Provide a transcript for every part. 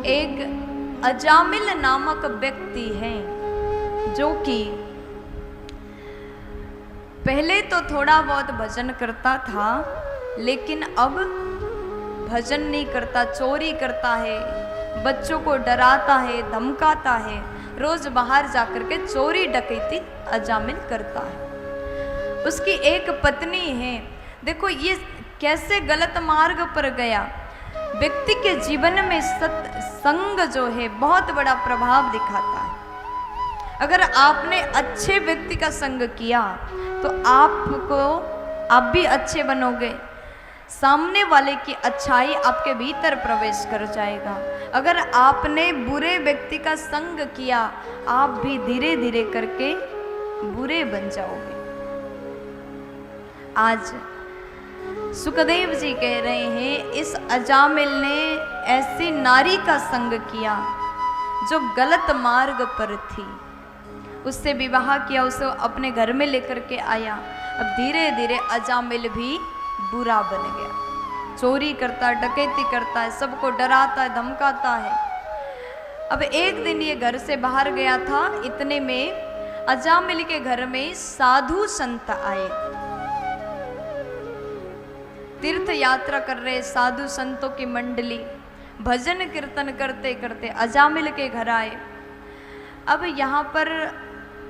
एक अजामिल नामक व्यक्ति है जो कि पहले तो थोड़ा बहुत भजन करता था, लेकिन अब भजन नहीं करता, चोरी करता है, बच्चों को डराता है, धमकाता है, रोज बाहर जाकर के चोरी डकैती अजामिल करता है। उसकी एक पत्नी है। देखो ये कैसे गलत मार्ग पर गया। व्यक्ति के जीवन में सत्संग जो है बहुत बड़ा प्रभाव दिखाता है। अगर आपने अच्छे व्यक्ति का संग किया तो आप भी अच्छे बनोगे, सामने वाले की अच्छाई आपके भीतर प्रवेश कर जाएगा। अगर आपने बुरे व्यक्ति का संग किया, आप भी धीरे धीरे करके बुरे बन जाओगे। आज सुखदेव जी कह रहे हैं, इस अजामिल ने ऐसी नारी का संग किया जो गलत मार्ग पर थी, उससे विवाह किया, उसे अपने घर में लेकर के आया। अब धीरे धीरे अजामिल भी बुरा बन गया, चोरी करता है, डकैती करता है, सबको डराता है, धमकाता है। अब एक दिन ये घर से बाहर गया था, इतने में अजामिल के घर में साधु संत आए। तीर्थ यात्रा कर रहे साधु संतों की मंडली भजन कीर्तन करते करते अजामिल के घर आए। अब यहाँ पर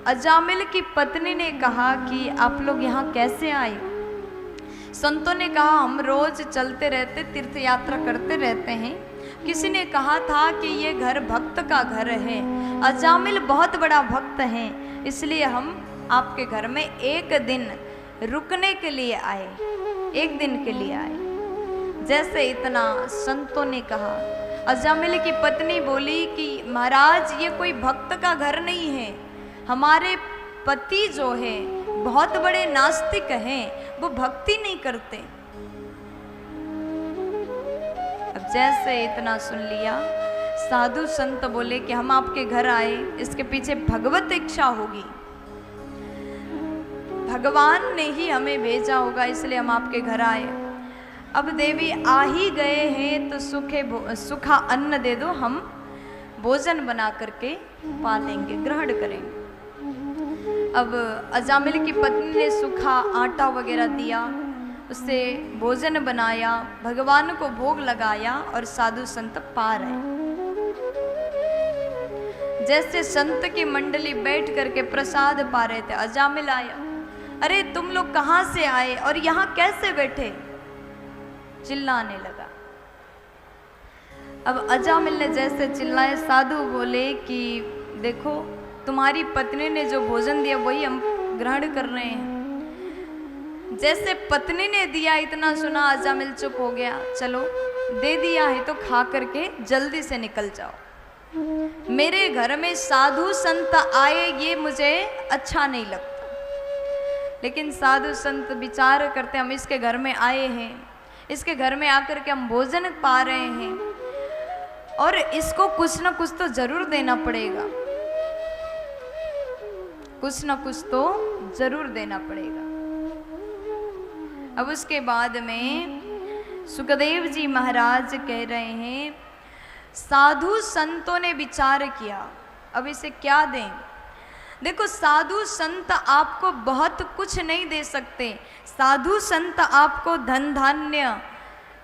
अजामिल की पत्नी ने कहा कि आप लोग यहाँ कैसे आए? संतों ने कहा हम रोज चलते रहते, तीर्थ यात्रा करते रहते हैं। किसी ने कहा था कि ये घर भक्त का घर है, अजामिल बहुत बड़ा भक्त है, इसलिए हम आपके घर में एक दिन रुकने के लिए आए, एक दिन के लिए आए। जैसे इतना संतों ने कहा, अजामिल की पत्नी बोली कि महाराज ये कोई भक्त का घर नहीं है, हमारे पति जो है बहुत बड़े नास्तिक हैं, वो भक्ति नहीं करते। अब जैसे इतना सुन लिया, साधु संत बोले कि हम आपके घर आए, इसके पीछे भगवत इच्छा होगी, भगवान ने ही हमें भेजा होगा, इसलिए हम आपके घर आए। अब देवी आ ही गए हैं तो सूखा अन्न दे दो, हम भोजन बना करके पालेंगे, ग्रहण करेंगे। अब अजामिल की पत्नी ने सूखा आटा वगैरह दिया, उससे भोजन बनाया, भगवान को भोग लगाया और साधु संत पा रहे। जैसे संत की मंडली बैठ करके प्रसाद पा रहे थे, अजामिल आया, अरे तुम लोग कहाँ से आए और यहाँ कैसे बैठे? चिल्लाने लगा। अब अजामिल ने जैसे चिल्लाए, साधु बोले कि देखो तुम्हारी पत्नी ने जो भोजन दिया वही हम ग्रहण कर रहे हैं। जैसे पत्नी ने दिया, इतना सुना अजामिल चुप हो गया। चलो दे दिया है तो खा करके जल्दी से निकल जाओ, मेरे घर में साधु संत आए ये मुझे अच्छा नहीं लगता। लेकिन साधु संत विचार करते, हम इसके घर में आए हैं, इसके घर में आकर के हम भोजन पा रहे हैं और इसको कुछ ना कुछ तो जरूर देना पड़ेगा, कुछ ना कुछ तो जरूर देना पड़ेगा। अब उसके बाद में सुखदेव जी महाराज कह रहे हैं, साधु संतों ने विचार किया अब इसे क्या दें। देखो साधु संत आपको बहुत कुछ नहीं दे सकते, साधु संत आपको धन धान्य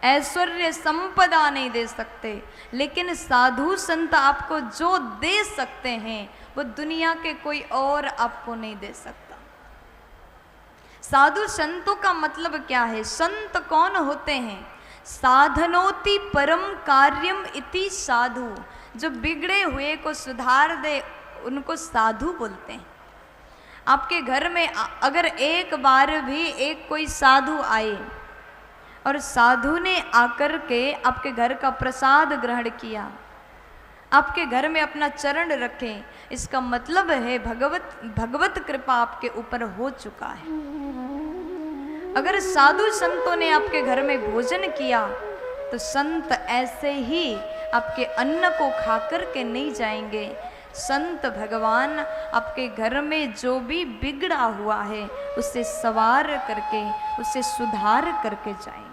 ऐश्वर्य संपदा नहीं दे सकते, लेकिन साधु संत आपको जो दे सकते हैं वो दुनिया के कोई और आपको नहीं दे सकता। साधु संतों का मतलब क्या है? संत कौन होते हैं? साधनोति परम कार्यम इति साधु, जो बिगड़े हुए को सुधार दे उनको साधु बोलते हैं। आपके घर में अगर एक बार भी एक कोई साधु आए और साधु ने आकर के आपके घर का प्रसाद ग्रहण किया, आपके घर में अपना चरण रखें, इसका मतलब है भगवत कृपा आपके ऊपर हो चुका है। अगर साधु संतों ने आपके घर में भोजन किया तो संत ऐसे ही आपके अन्न को खाकर के नहीं जाएंगे। संत भगवान आपके घर में जो भी बिगड़ा हुआ है उसे सवार करके, उसे सुधार करके जाएंगे।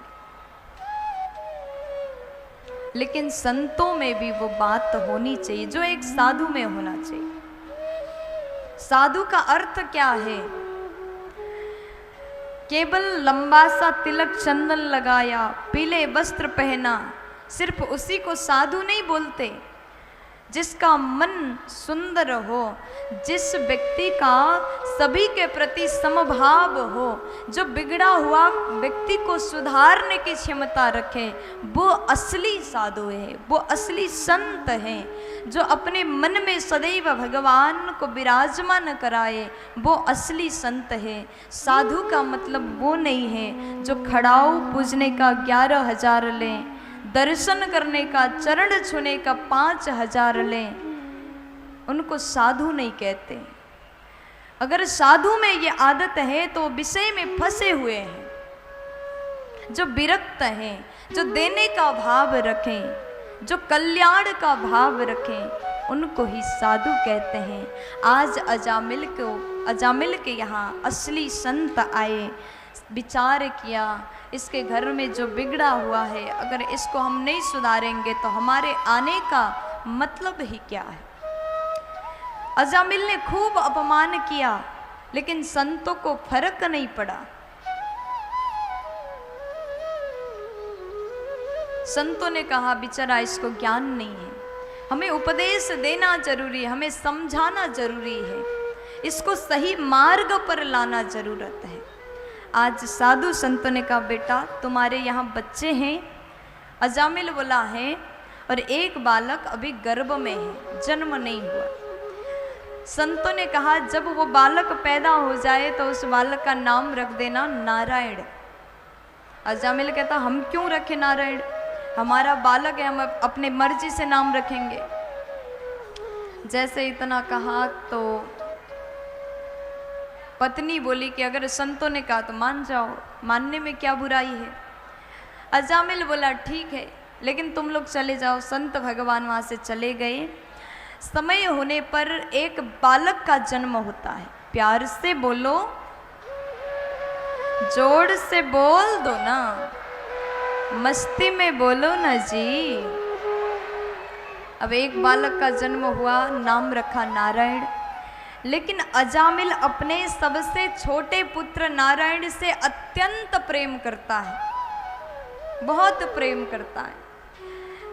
लेकिन संतों में भी वो बात होनी चाहिए जो एक साधु में होना चाहिए। साधु का अर्थ क्या है? केवल लंबा सा तिलक चंदन लगाया, पीले वस्त्र पहना, सिर्फ उसी को साधु नहीं बोलते। जिसका मन सुंदर हो, जिस व्यक्ति का सभी के प्रति समभाव हो, जो बिगड़ा हुआ व्यक्ति को सुधारने की क्षमता रखे, वो असली साधु है, वो असली संत है। जो अपने मन में सदैव भगवान को विराजमान कराए, वो असली संत है। साधु का मतलब वो नहीं है जो खड़ाऊ पूजने का 11,000 लें, दर्शन करने का, चरण छूने का 5,000 लें, उनको साधु नहीं कहते। अगर साधु में ये आदत है तो विषय में फंसे हुए हैं, जो विरक्त हैं, जो देने का भाव रखें, जो कल्याण का भाव रखें, उनको ही साधु कहते हैं। आज अजामिल के यहाँ असली संत आए, विचार किया, इसके घर में जो बिगड़ा हुआ है, अगर इसको हम नहीं सुधारेंगे तो हमारे आने का मतलब ही क्या है। अजामिल ने खूब अपमान किया, लेकिन संतों को फर्क नहीं पड़ा। संतों ने कहा बेचारा इसको ज्ञान नहीं है, हमें उपदेश देना जरूरी है, हमें समझाना जरूरी है, इसको सही मार्ग पर लाना जरूरत है। आज साधु संतों ने कहा बेटा तुम्हारे यहाँ बच्चे हैं? अजामिल बोला है, और एक बालक अभी गर्भ में है, जन्म नहीं हुआ। संतों ने कहा जब वो बालक पैदा हो जाए तो उस बालक का नाम रख देना नारायण। अजामिल कहता हम क्यों रखें नारायण, हमारा बालक है, हम अपने मर्जी से नाम रखेंगे। जैसे इतना कहा तो पत्नी बोली कि अगर संतों ने कहा तो मान जाओ, मानने में क्या बुराई है। अजामिल बोला ठीक है, लेकिन तुम लोग चले जाओ। संत भगवान वहाँ से चले गए। समय होने पर एक बालक का जन्म होता है। प्यार से बोलो, जोर से बोल दो ना, मस्ती में बोलो ना जी। अब एक बालक का जन्म हुआ, नाम रखा नारायण। लेकिन अजामिल अपने सबसे छोटे पुत्र नारायण से अत्यंत प्रेम करता है, बहुत प्रेम करता है।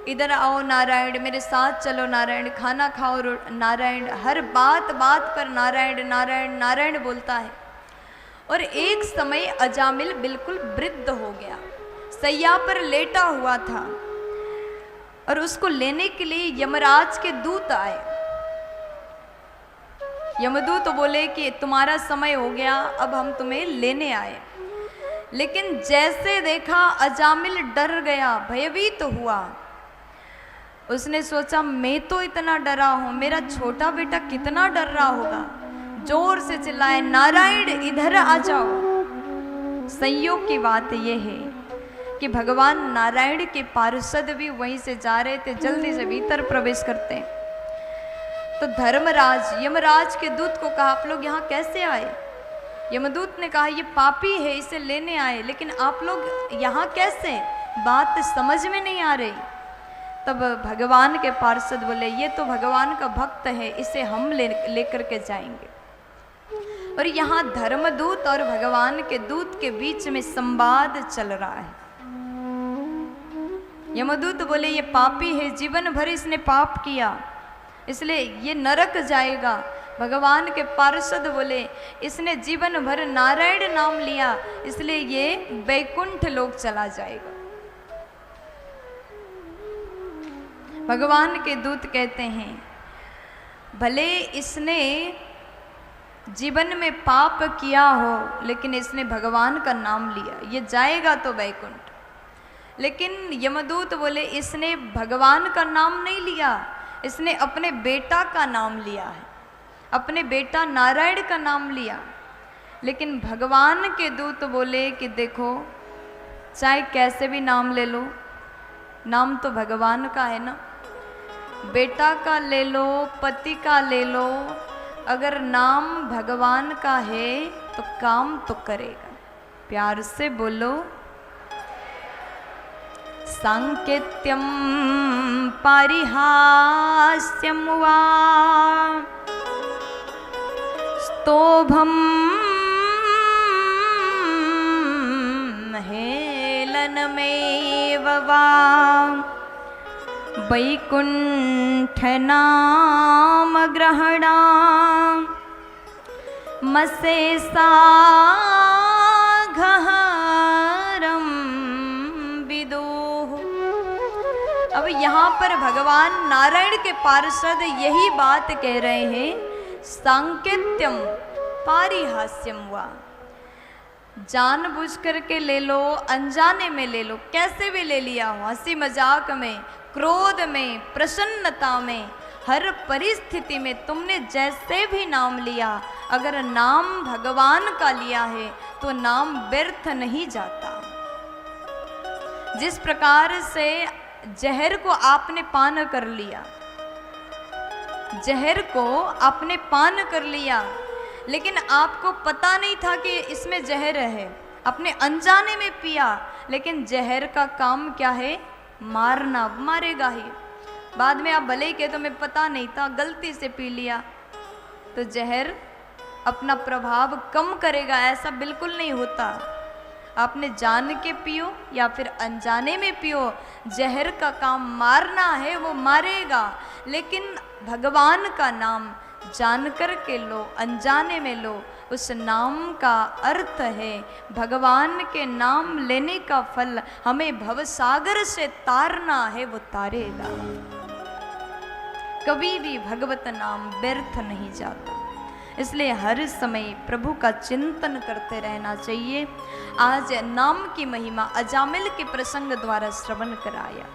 इधर आओ नारायण, मेरे साथ चलो नारायण, खाना खाओ नारायण, हर बात बात पर नारायण नारायण नारायण बोलता है। और एक समय अजामिल बिल्कुल वृद्ध हो गया, सैया पर लेटा हुआ था, और उसको लेने के लिए यमराज के दूत आए। यमदूत बोले कि तुम्हारा समय हो गया, अब हम तुम्हें लेने आए। लेकिन जैसे देखा अजामिल डर गया, भयभीत हुआ। उसने सोचा मैं तो इतना डरा हूं, मेरा छोटा बेटा कितना डर रहा होगा। जोर से चिल्लाए नारायण इधर आ जाओ। संयोग की बात यह है कि भगवान नारायण के पार्षद भी वहीं से जा रहे थे, जल्दी से भीतर प्रवेश करते हैं। तो धर्मराज यमराज के दूत को कहा आप लोग यहाँ कैसे आए? यमदूत ने कहा ये पापी है, इसे लेने आए, लेकिन आप लोग यहाँ कैसे? बात समझ में नहीं आ रही। तब भगवान के पार्षद बोले ये तो भगवान का भक्त है, इसे हम लेकर के जाएंगे। और यहाँ धर्मदूत और भगवान के दूत के बीच में संवाद चल रहा है। यमदूत बोले ये पापी है, जीवन भर इसने पाप किया, इसलिए ये नरक जाएगा। भगवान के पार्षद बोले इसने जीवन भर नारायण नाम लिया, इसलिए ये वैकुंठ लोक चला जाएगा। भगवान के दूत कहते हैं भले इसने जीवन में पाप किया हो, लेकिन इसने भगवान का नाम लिया, ये जाएगा तो वैकुंठ। लेकिन यमदूत बोले इसने भगवान का नाम नहीं लिया, इसने अपने बेटा का नाम लिया है, अपने बेटा नारायण का नाम लिया। लेकिन भगवान के दूत बोले कि देखो चाहे कैसे भी नाम ले लो, नाम तो भगवान का है ना, बेटा का ले लो, पति का ले लो, अगर नाम भगवान का है तो काम तो करेगा। प्यार से बोलो सांकेत्यं पारिहास्यं वा स्तोभं हेलनमेव वा वैकुंठनामग्रहणामशेषाघहरं विदुः। अब यहाँ पर भगवान नारायण के पार्षद यही बात कह रहे हैं, सांकेत्यम पारिहास्यम वा, जानबूझ करके ले लो, अनजाने में ले लो, कैसे भी ले लिया हो, हंसी मजाक में, क्रोध में, प्रसन्नता में, हर परिस्थिति में तुमने जैसे भी नाम लिया, अगर नाम भगवान का लिया है तो नाम व्यर्थ नहीं जाता। जिस प्रकार से जहर को आपने पान कर लिया, जहर को आपने पान कर लिया, लेकिन आपको पता नहीं था कि इसमें जहर है, अपने अनजाने में पिया, लेकिन जहर का काम क्या है? मारना, मारेगा ही। बाद में आप भले ही कहे तो मैं पता नहीं था, गलती से पी लिया, तो जहर अपना प्रभाव कम करेगा, ऐसा बिल्कुल नहीं होता। आपने जान के पियो या फिर अनजाने में पियो, जहर का काम मारना है, वो मारेगा। लेकिन भगवान का नाम जान कर के लो, अनजाने में लो, उस नाम का अर्थ है भगवान के नाम लेने का फल हमें भवसागर से तारना है, वो तारेगा। कभी भी भगवत नाम व्यर्थ नहीं जाता, इसलिए हर समय प्रभु का चिंतन करते रहना चाहिए। आज नाम की महिमा अजामिल के प्रसंग द्वारा श्रवण कराया।